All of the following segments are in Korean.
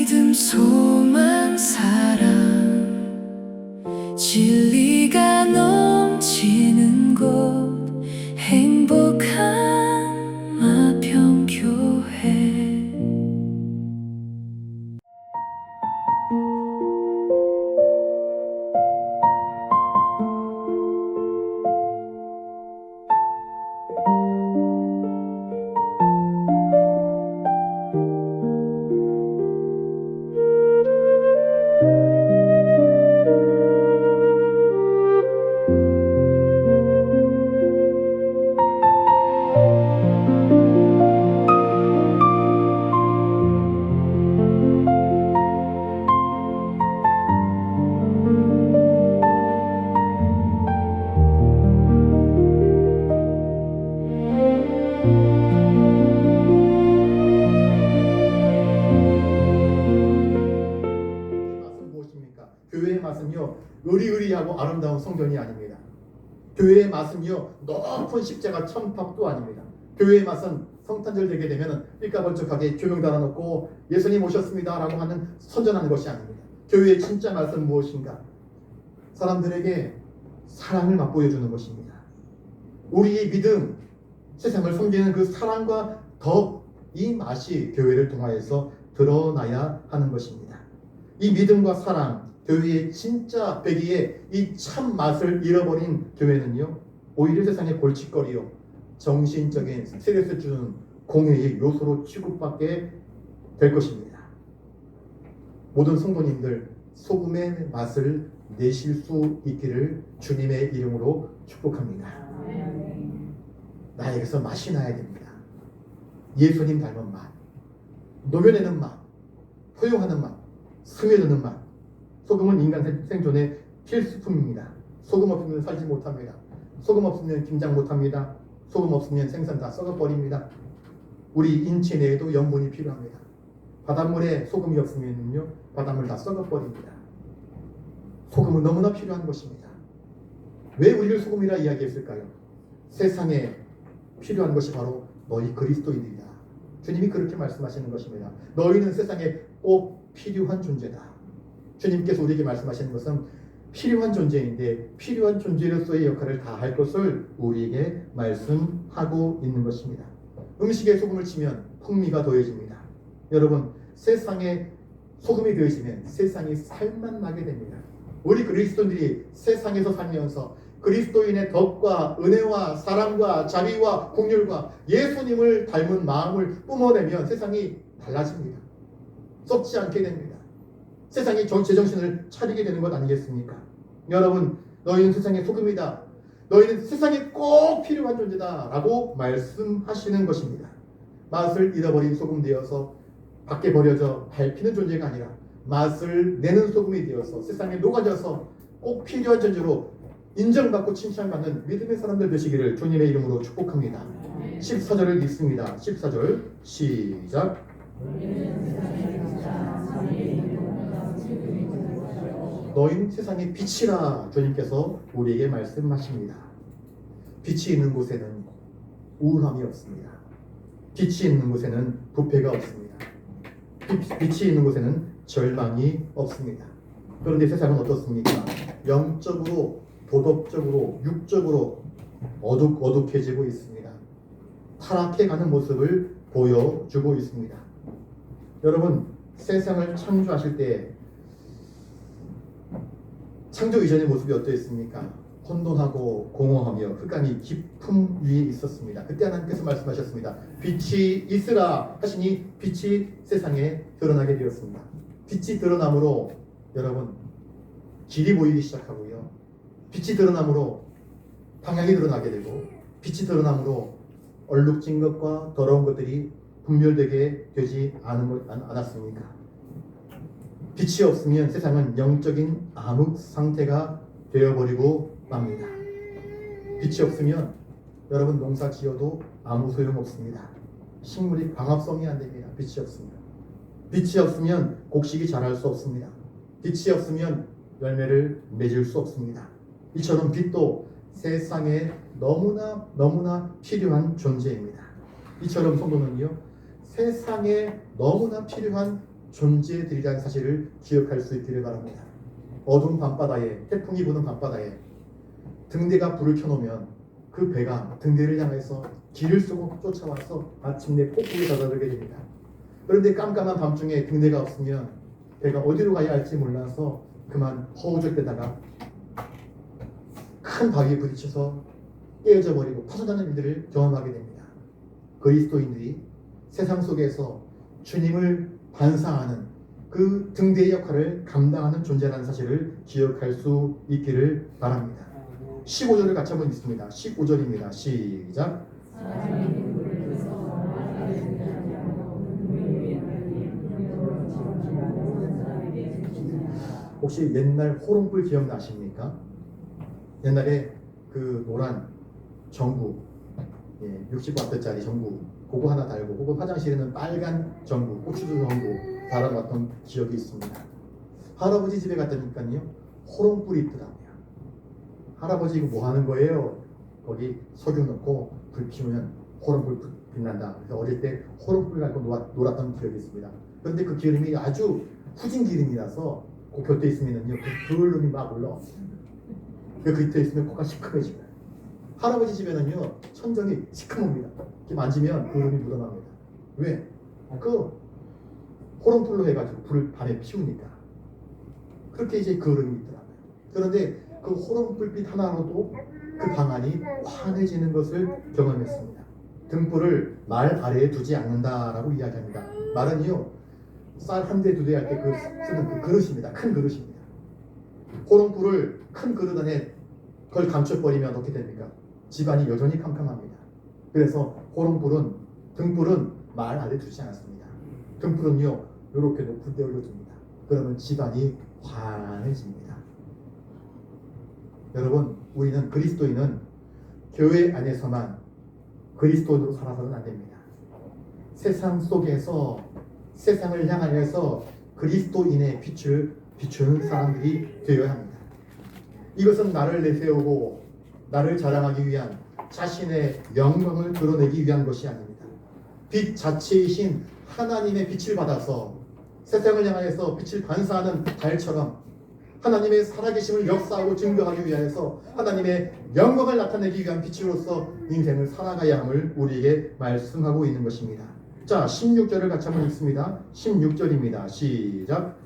믿음, 소망, 사랑, 진리가 넘치는 곳, 행복한 마평교회. 교회의 맛은요, 의리의리하고 아름다운 성전이 아닙니다. 교회의 맛은요, 높은 십자가 천탑도 아닙니다. 교회의 맛은 성탄절 되게 되면 삐까번쩍하게 조명 달아놓고 예수님 오셨습니다 라고 하는 선전하는 것이 아닙니다. 교회의 진짜 맛은 무엇인가? 사람들에게 사랑을 맛보여주는 것입니다. 우리의 믿음, 세상을 섬기는 그 사랑과 더 이 맛이 교회를 통하여서 드러나야 하는 것입니다. 이 믿음과 사랑, 교회의 진짜 배기에 이 참 맛을 잃어버린 교회는요, 오히려 세상의 골칫거리요, 정신적인 스트레스 주는 공회의 요소로 취급받게 될 것입니다. 모든 성도님들 소금의 맛을 내실 수 있기를 주님의 이름으로 축복합니다. 나에게서 맛이 나야 됩니다. 예수님 닮은 맛, 녹여내는 맛, 포용하는 맛, 스며드는 맛. 소금은 인간 생존의 필수품입니다. 소금 없으면 살지 못합니다. 소금 없으면 김장 못합니다. 소금 없으면 생선 다 썩어버립니다. 우리 인체 내에도 염분이 필요합니다. 바닷물에 소금이 없으면요, 바닷물 다 썩어버립니다. 소금은 너무나 필요한 것입니다. 왜 우리를 소금이라 이야기했을까요? 세상에 필요한 것이 바로 너희 그리스도인이다. 주님이 그렇게 말씀하시는 것입니다. 너희는 세상에 꼭 필요한 존재다. 주님께서 우리에게 말씀하시는 것은 필요한 존재인데 필요한 존재로서의 역할을 다할 것을 우리에게 말씀하고 있는 것입니다. 음식에 소금을 치면 풍미가 더해집니다. 여러분, 세상에 소금이 더해지면 세상이 살맛나게 됩니다. 우리 그리스도인들이 세상에서 살면서 그리스도인의 덕과 은혜와 사랑과 자비와 긍휼과 예수님을 닮은 마음을 뿜어내면 세상이 달라집니다. 썩지 않게 됩니다. 세상이 제정신을 차리게 되는 것 아니겠습니까? 여러분, 너희는 세상의 소금이다. 너희는 세상에 꼭 필요한 존재다 라고 말씀하시는 것입니다. 맛을 잃어버린 소금 되어서 밖에 버려져 밟히는 존재가 아니라 맛을 내는 소금이 되어서 세상에 녹아져서 꼭 필요한 존재로 인정받고 칭찬받는 믿음의 사람들 되시기를 주님의 이름으로 축복합니다. 14절을 읽습니다. 14절 시작. 너희는 세상의 빛이라 주님께서 우리에게 말씀하십니다. 빛이 있는 곳에는 우울함이 없습니다. 빛이 있는 곳에는 부패가 없습니다. 빛이 있는 곳에는 절망이 없습니다. 그런데 세상은 어떻습니까? 영적으로, 도덕적으로, 육적으로 어둑어둑해지고 있습니다. 타락해가는 모습을 보여주고 있습니다. 여러분, 세상을 창조하실 때 창조 이전의 모습이 어떠했습니까? 혼돈하고 공허하며 흑암이 깊음 위에 있었습니다. 그때 하나님께서 말씀하셨습니다. 빛이 있으라 하시니 빛이 세상에 드러나게 되었습니다. 빛이 드러남으로 여러분, 길이 보이기 시작하고요, 빛이 드러남으로 방향이 드러나게 되고, 빛이 드러남으로 얼룩진 것과 더러운 것들이 분별되게 되지 않았습니까? 빛이 없으면 세상은 영적인 암흑 상태가 되어버리고 맙니다. 빛이 없으면 여러분, 농사 지어도 아무 소용 없습니다. 식물이 광합성이 안 됩니다. 빛이 없으면. 빛이 없으면 곡식이 자랄 수 없습니다. 빛이 없으면 열매를 맺을 수 없습니다. 이처럼 빛도 세상에 너무나 필요한 존재입니다. 이처럼 성도는요, 세상에 너무나 필요한 존재들이라는 사실을 기억할 수 있기를 바랍니다. 어두운 밤바다에, 태풍이 부는 밤바다에 등대가 불을 켜놓으면 그 배가 등대를 향해서 길을 쓰고 쫓아와서 마침내 폭풍에 다다르게 됩니다. 그런데 깜깜한 밤중에 등대가 없으면 배가 어디로 가야 할지 몰라서 그만 허우적대다가 큰 바위에 부딪혀서 깨어져 버리고 파손하는 일들을 경험하게 됩니다. 그리스도인들이 세상 속에서 주님을 반사하는 그 등대의 역할을 감당하는 존재라는 사실을 기억할 수 있기를 바랍니다. 15절을 같이 한번 읽습니다. 15절입니다. 시작. 혹시 옛날 호롱불 기억나십니까? 옛날에 그 노란 전구, 60W짜리 전구 그거 하나 달고, 혹은 화장실에는 빨간 전구, 고추주 전구 달아놨던 기억이 있습니다. 할아버지 집에 갔더니까요 호롱불이 있더라고요. 할아버지 이거 뭐 하는 거예요? 거기 석유 넣고 불 피우면 호롱불 빛난다. 그래서 어릴 때 호롱불 갖고 놀았던 기억이 있습니다. 그런데 그 기름이 아주 후진 기름이라서 그 곁에 있으면요 그 불름이 막 올라와요. 그 곁에 있으면 코가 시큼해지고요. 할아버지 집에는요 천정이 시커멉니다. 이렇게 만지면 그름이 묻어납니다. 왜? 그 호롱불로 해가지고 불을 밤에 피우니까. 그렇게 이제 그름이 있더라고요. 그런데 그 호롱불빛 하나로도 그 방안이 환해지는 것을 경험했습니다. 등불을 말 아래에 두지 않는다라고 이야기합니다. 말은요 쌀 한 대 두 대 할 때 쓰는 그 그릇입니다. 큰 그릇입니다. 호롱불을 큰 그릇 안에 그걸 감춰버리면 어떻게 됩니까? 집안이 여전히 캄캄합니다. 그래서 등불은 말 아래 두지 않았습니다. 등불은요 이렇게 높은 데 올려줍니다. 그러면 집안이 환해집니다. 여러분, 우리는 그리스도인은 교회 안에서만 그리스도인으로 살아서는 안 됩니다. 세상 속에서 세상을 향하여서 그리스도인의 빛을 비추는 사람들이 되어야 합니다. 이것은 나를 내세우고 나를 자랑하기 위한 자신의 영광을 드러내기 위한 것이 아닙니다. 빛 자체이신 하나님의 빛을 받아서 세상을 향하여서 빛을 반사하는 달처럼 하나님의 살아계심을 역사하고 증거하기 위해서 하나님의 영광을 나타내기 위한 빛으로서 인생을 살아가야 함을 우리에게 말씀하고 있는 것입니다. 자, 16절을 같이 한번 읽습니다. 16절입니다. 시작.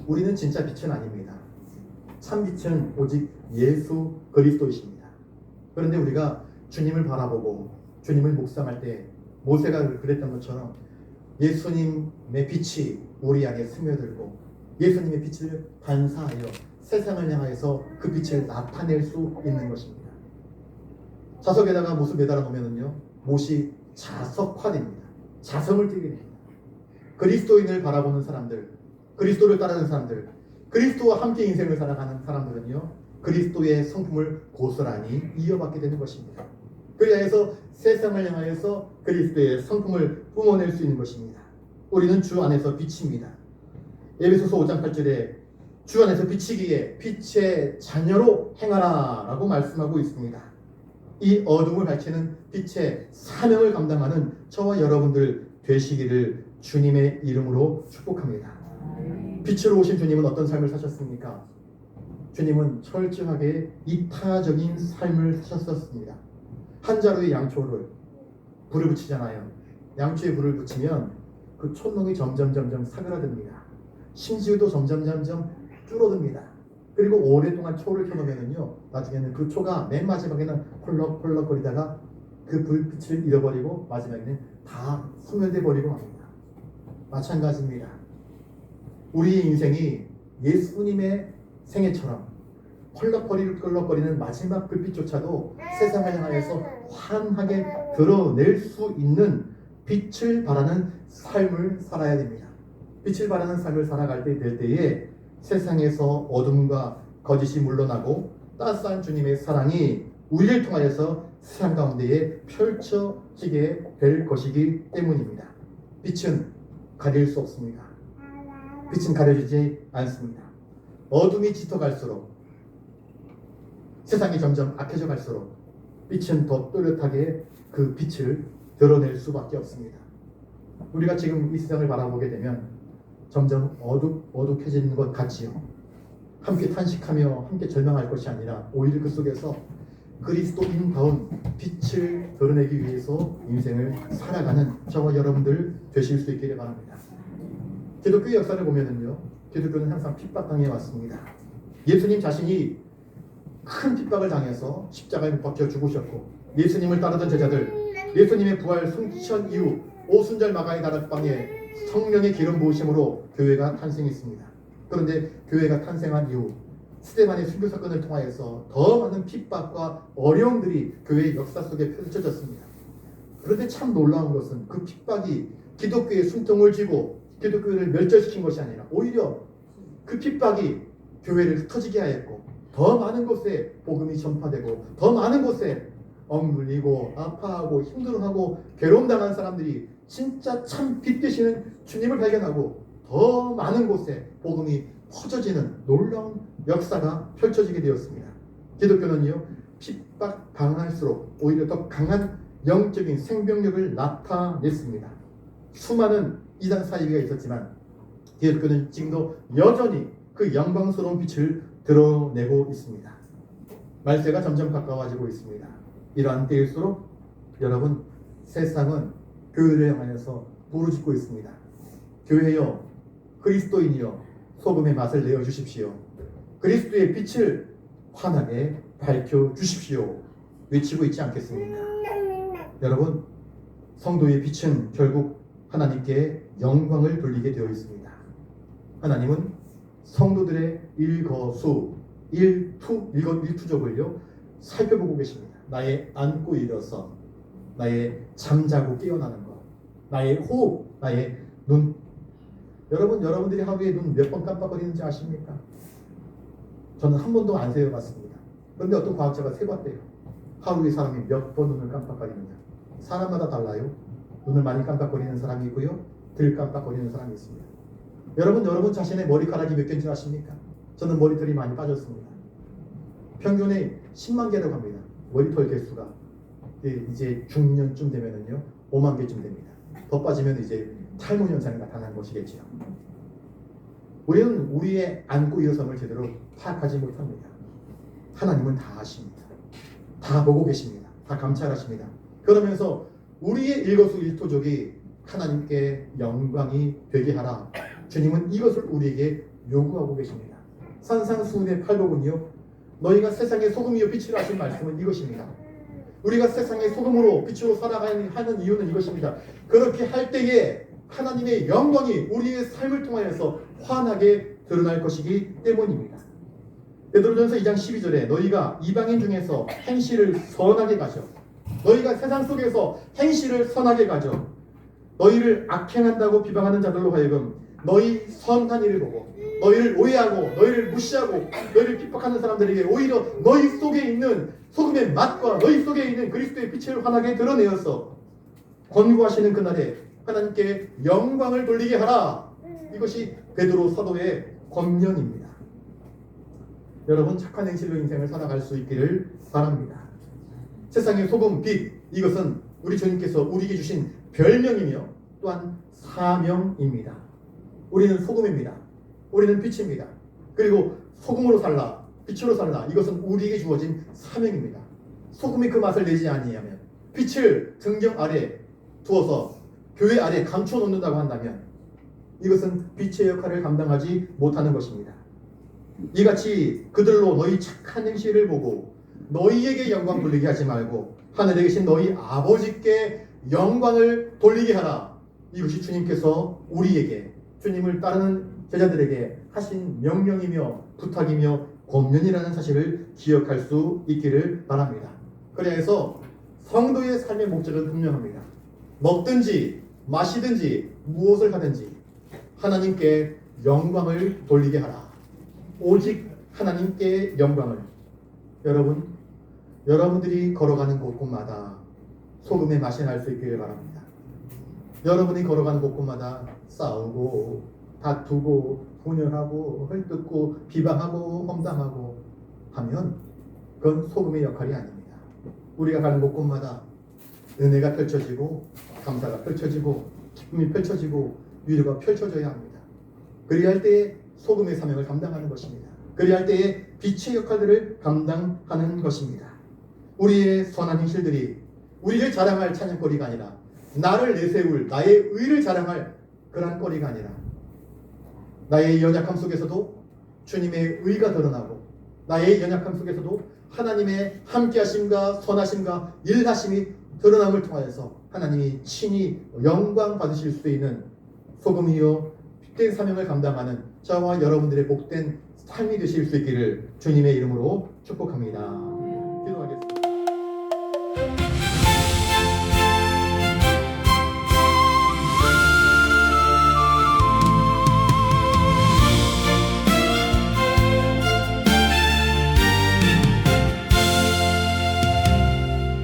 우리는 진짜 빛은 아닙니다. 참 빛은 오직 예수 그리스도이십니다. 그런데 우리가 주님을 바라보고 주님을 묵상할 때 모세가 그랬던 것처럼 예수님의 빛이 우리 안에 스며들고 예수님의 빛을 반사하여 세상을 향해서 그 빛을 나타낼 수 있는 것입니다. 자석에다가 못을 매달아 놓으면요 못이 자석화됩니다. 자성을 띠게 됩니다. 그리스도인을 바라보는 사람들, 그리스도를 따르는 사람들, 그리스도와 함께 인생을 살아가는 사람들은요 그리스도의 성품을 고스란히 이어받게 되는 것입니다. 그리하여서 세상을 향하여서 그리스도의 성품을 뿜어낼 수 있는 것입니다. 우리는 주 안에서 빛입니다. 에베소서 5장 8절에 주 안에서 비치기에 빛의 자녀로 행하라 라고 말씀하고 있습니다. 이 어둠을 밝히는 빛의 사명을 감당하는 저와 여러분들 되시기를 주님의 이름으로 축복합니다. 빛으로 오신 주님은 어떤 삶을 사셨습니까? 주님은 철저하게 이타적인 삶을 사셨습니다. 한 자루의 양초를 불을 붙이잖아요. 양초에 불을 붙이면 그 촛농이 점점 사그라듭니다. 심지어도 점점 줄어듭니다. 그리고 오랫동안 초를 켜놓으면요 나중에는 그 초가 맨 마지막에는 펄럭펄럭거리다가 그 불빛을 잃어버리고 마지막에는 다 소멸돼 버리고 맙니다. 마찬가지입니다. 우리의 인생이 예수님의 생애처럼 펄럭펄럭거리는 마지막 불빛조차도 세상을 향하여서 환하게 드러낼 수 있는 빛을 발하는 삶을 살아야 됩니다. 빛을 발하는 삶을 살아갈 때 될 때에 세상에서 어둠과 거짓이 물러나고 따스한 주님의 사랑이 우리를 통하여서 세상 가운데에 펼쳐지게 될 것이기 때문입니다. 빛은 가릴 수 없습니다. 빛은 가려지지 않습니다. 어둠이 짙어갈수록 세상이 점점 악해져 갈수록 빛은 더 또렷하게 그 빛을 드러낼 수밖에 없습니다. 우리가 지금 이 세상을 바라보게 되면 점점 어둑해지는 것 같지요. 함께 탄식하며 함께 절망할 것이 아니라 오히려 그 속에서 그리스도인다운 빛을 드러내기 위해서 인생을 살아가는 저와 여러분들 되실 수 있기를 바랍니다. 기독교 역사를 보면은요, 기독교는 항상 핍박당해 왔습니다. 예수님 자신이 큰 핍박을 당해서 십자가에 못 박혀 죽으셨고, 예수님을 따르던 제자들, 예수님의 부활 승천 이후 오순절 마가의 다락방에 성령의 기름 부으심으로 교회가 탄생했습니다. 그런데 교회가 탄생한 이후 스데반의 순교 사건을 통하여서 더 많은 핍박과 어려움들이 교회의 역사 속에 펼쳐졌습니다. 그런데 참 놀라운 것은 그 핍박이 기독교의 숨통을 쥐고 기독교를 멸절시킨 것이 아니라 오히려 그 핍박이 교회를 흩어지게 하였고, 더 많은 곳에 복음이 전파되고, 더 많은 곳에 억눌리고 아파하고 힘들어하고 괴로움당한 사람들이 진짜 참 빛 되시는 주님을 발견하고, 더 많은 곳에 복음이 퍼져지는 놀라운 역사가 펼쳐지게 되었습니다. 기독교는요, 핍박 당할수록 오히려 더 강한 영적인 생명력을 나타냈습니다. 수많은 이단 사이비가 있었지만 기독교는 지금도 여전히 그 영광스러운 빛을 드러내고 있습니다. 말세가 점점 가까워지고 있습니다. 이러한 때일수록 여러분, 세상은 교회를 향하여서 부르짖고 있습니다. 교회여, 그리스도인이여, 소금의 맛을 내어 주십시오. 그리스도의 빛을 환하게 밝혀 주십시오. 외치고 있지 않겠습니까? 여러분, 성도의 빛은 결국 하나님께 영광을 돌리게 되어 있습니다. 하나님은 성도들의 일투족을요 살펴보고 계십니다. 나의 앉고 일어서, 나의 잠자고 깨어나는 것, 나의 호흡, 나의 눈. 여러분들이 하루에 눈 몇 번 깜빡거리는지 아십니까? 저는 한 번도 안 세어봤습니다. 그런데 어떤 과학자가 세봤대요. 하루에 사람이 몇 번 눈을 깜빡거리느냐. 사람마다 달라요. 눈을 많이 깜빡거리는 사람이 있고요, 덜 깜빡거리는 사람이 있습니다. 여러분 자신의 머리카락이 몇 개인지 아십니까? 저는 머리털이 많이 빠졌습니다. 평균에 10만 개라고 합니다. 머리털 개수가 이제 중년쯤 되면은요 5만 개쯤 됩니다. 더 빠지면 이제 탈모 현상이 나타나는 것이겠지요. 우리는 우리의 앉고 일어섬을 제대로 파악하지 못합니다. 하나님은 다 아십니다. 다 보고 계십니다. 다 감찰하십니다. 그러면서 우리의 일거수일투족이 하나님께 영광이 되게 하라. 주님은 이것을 우리에게 요구하고 계십니다. 산상수훈의 팔복은요, 너희가 세상의 소금이요 빛이라 하신 말씀은 이것입니다. 우리가 세상의 소금으로 빛으로 살아가는 이유는 이것입니다. 그렇게 할 때에 하나님의 영광이 우리의 삶을 통하여서 환하게 드러날 것이기 때문입니다. 베드로전서 2장 12절에 너희가 이방인 중에서 행실을 선하게 가져, 너희가 세상 속에서 행실을 선하게 가져, 너희를 악행한다고 비방하는 자들로 하여금 너희 선한 일을 보고 너희를 오해하고 너희를 무시하고 너희를 핍박하는 사람들에게 오히려 너희 속에 있는 소금의 맛과 너희 속에 있는 그리스도의 빛을 환하게 드러내어서 권고하시는 그날에 하나님께 영광을 돌리게 하라. 이것이 베드로 사도의 권면입니다. 여러분, 착한 행실로 인생을 살아갈 수 있기를 바랍니다. 세상의 소금, 빛, 이것은 우리 주님께서 우리에게 주신 별명이며 또한 사명입니다. 우리는 소금입니다. 우리는 빛입니다. 그리고 소금으로 살라, 빛으로 살라, 이것은 우리에게 주어진 사명입니다. 소금이 그 맛을 내지 아니하면, 빛을 등경 아래 두어서 교회 아래 감춰 놓는다고 한다면 이것은 빛의 역할을 감당하지 못하는 것입니다. 이같이 그들로 너희 착한 행실을 보고 너희에게 영광 돌리게 하지 말고 하늘에 계신 너희 아버지께 영광을 돌리게 하라. 이것이 주님께서 우리에게, 주님을 따르는 제자들에게 하신 명령이며 부탁이며 권면이라는 사실을 기억할 수 있기를 바랍니다. 그래서 성도의 삶의 목적은 분명합니다. 먹든지 마시든지 무엇을 하든지 하나님께 영광을 돌리게 하라. 오직 하나님께 영광을. 여러분들이 걸어가는 곳곳마다 소금의 맛이 날 수 있기를 바랍니다. 여러분이 걸어가는 곳곳마다 싸우고 다투고 분열하고 헐뜯고 비방하고 험담하고 하면 그건 소금의 역할이 아닙니다. 우리가 가는 곳곳마다 은혜가 펼쳐지고 감사가 펼쳐지고 기쁨이 펼쳐지고 위로가 펼쳐져야 합니다. 그리할 때에 소금의 사명을 감당하는 것입니다. 그리할 때에 빛의 역할들을 감당하는 것입니다. 우리의 선한 행실들이 우리를 자랑할 찬양거리가 아니라 나를 내세울 나의 의를 자랑할 그러한 거리가 아니라 나의 연약함 속에서도 주님의 의가 드러나고 나의 연약함 속에서도 하나님의 함께하심과 선하심과 일하심이 드러남을 통하여서 하나님이 친히 영광 받으실 수 있는 소금이요 빛된 사명을 감당하는 저와 여러분들의 복된 삶이 되실 수 있기를 주님의 이름으로 축복합니다. 기도하겠습니다.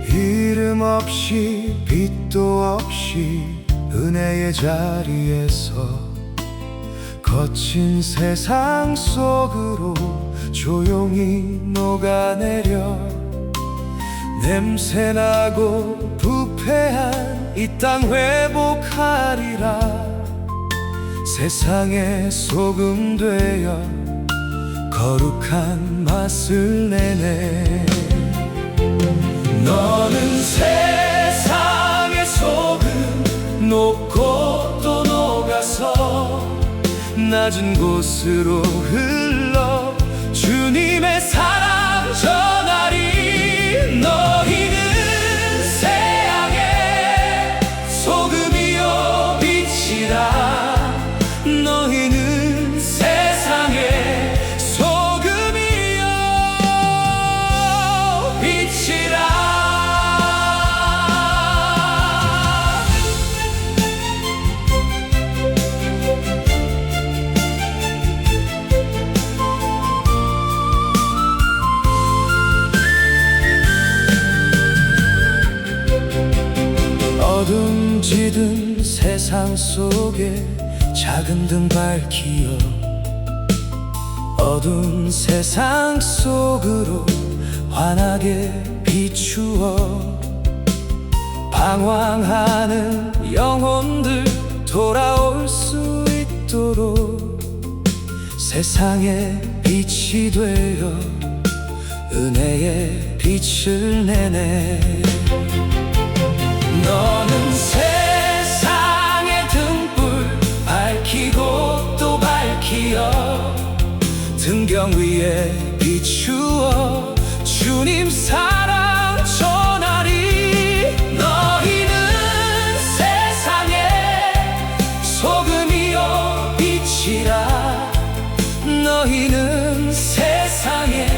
이름 없이 빛도 없이 은혜의 자리에서 거친 세상 속으로 조용히 녹아내려 냄새나고 부패한 이 땅 회복하리라. 세상의 소금 되어 거룩한 맛을 내네. 너는 세상의 소금 높고 또 녹아서 낮은 곳으로 흘러 주님의 사랑 전하리. 너희는 세상의 소금이요 빛이라. 너희는 세상의 소금이요 빛이라. 어둠지든 세상 속에 작은 등 밝히어 어두운 세상 속으로 환하게 비추어 방황하는 영혼들 돌아올 수 있도록 세상의 빛이 되어 은혜의 빛을 내네. 너는 세상의 등불 밝히고 또 밝히어 등경 위에 비추어 주님 사랑 전하리. 너희는 세상의 소금이요 빛이라. 너희는 세상의